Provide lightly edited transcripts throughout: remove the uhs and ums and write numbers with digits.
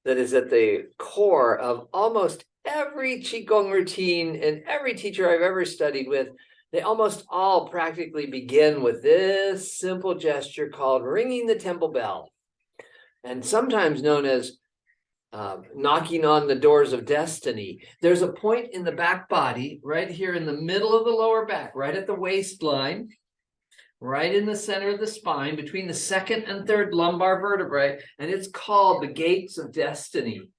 that is at the core of almost every Qigong routine and every teacher I've ever studied with. They almost all practically begin with this simple gesture called ringing the temple bell, and sometimes known as knocking on the doors of destiny. There's a point in the back body, right here in the middle of the lower back, right at the waistline, right in the center of the spine, between the second and third lumbar vertebrae, and it's called the gates of destiny,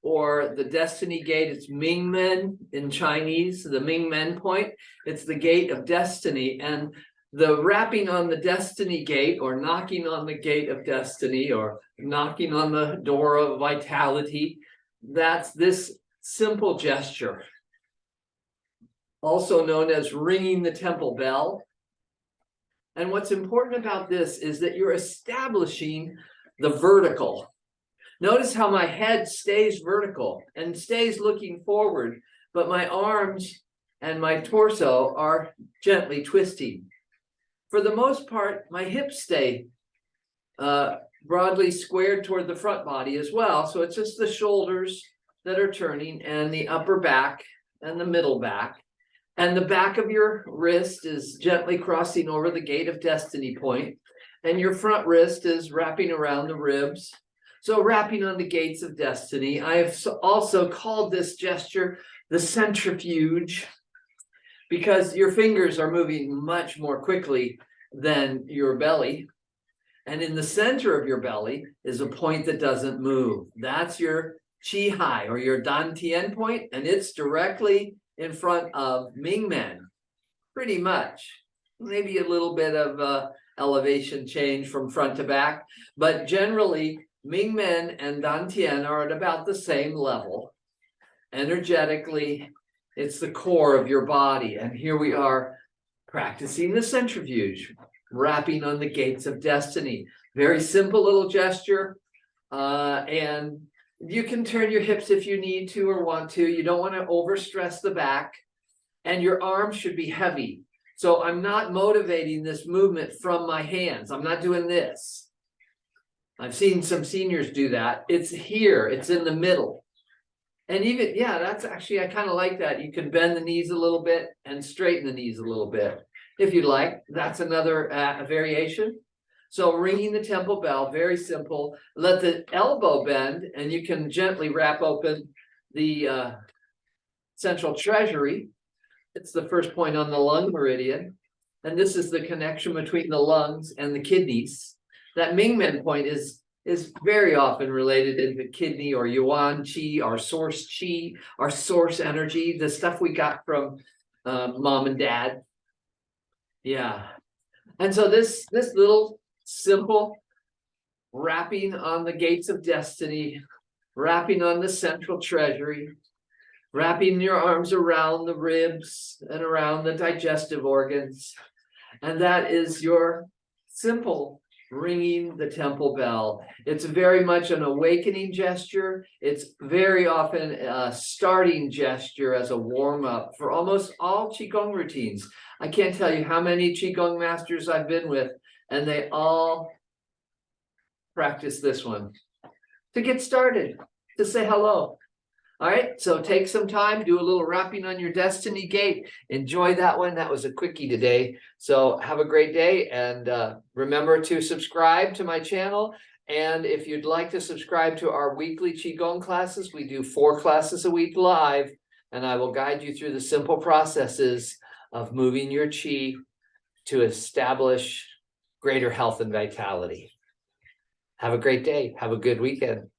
or the destiny gate. It's Mingmen in Chinese, the Mingmen point. It's the gate of destiny, and the rapping on the destiny gate, or knocking on the gate of destiny, or knocking on the door of vitality, that's this simple gesture, also known as ringing the temple bell. And what's important about this is that you're establishing the vertical. Notice how my head stays vertical and stays looking forward, but my arms and my torso are gently twisting. For the most part, my hips stay broadly squared toward the front body as well. So it's just the shoulders that are turning, and the upper back and the middle back. And the back of your wrist is gently crossing over the gate of destiny point, and your front wrist is wrapping around the ribs. So wrapping on the gates of destiny. I have also called this gesture the centrifuge, because your fingers are moving much more quickly than your belly. And in the center of your belly is a point that doesn't move. That's your Qi Hai, or your Dantian point, and it's directly in front of Mingmen, pretty much. Maybe a little bit of elevation change from front to back, but generally Mingmen and Dantian are at about the same level. Energetically, it's the core of your body, and here we are practicing the centrifuge, wrapping on the gates of destiny. Very simple little gesture, and you can turn your hips if you need to or want to. You don't want to overstress the back, and your arms should be heavy. So I'm not motivating this movement from my hands. I'm not doing this. I've seen some seniors do that. It's here, it's in the middle. And even, yeah, that's actually, I kind of like that. You can bend the knees a little bit and straighten the knees a little bit, if you like. That's another variation. So ringing the temple bell, very simple. Let the elbow bend, and you can gently wrap open the central treasury. It's the first point on the lung meridian. And this is the connection between the lungs and the kidneys. That Mingmen point is very often related to the kidney, or yuan qi, our source energy, the stuff we got from mom and dad. Yeah. And so this little simple wrapping on the gates of destiny, wrapping on the central treasury, wrapping your arms around the ribs and around the digestive organs. And that is your simple ringing the temple bell. It's very much an awakening gesture. It's very often a starting gesture as a warm-up for almost all Qigong routines. I can't tell you how many Qigong masters I've been with, and they all practice this one to get started, to say hello. All right, so take some time, do a little wrapping on your destiny gate. Enjoy that one. That was a quickie today. So have a great day, and remember to subscribe to my channel. And if you'd like to subscribe to our weekly Qigong classes, we do 4 classes a week live, and I will guide you through the simple processes of moving your Qi to establish greater health and vitality. Have a great day. Have a good weekend.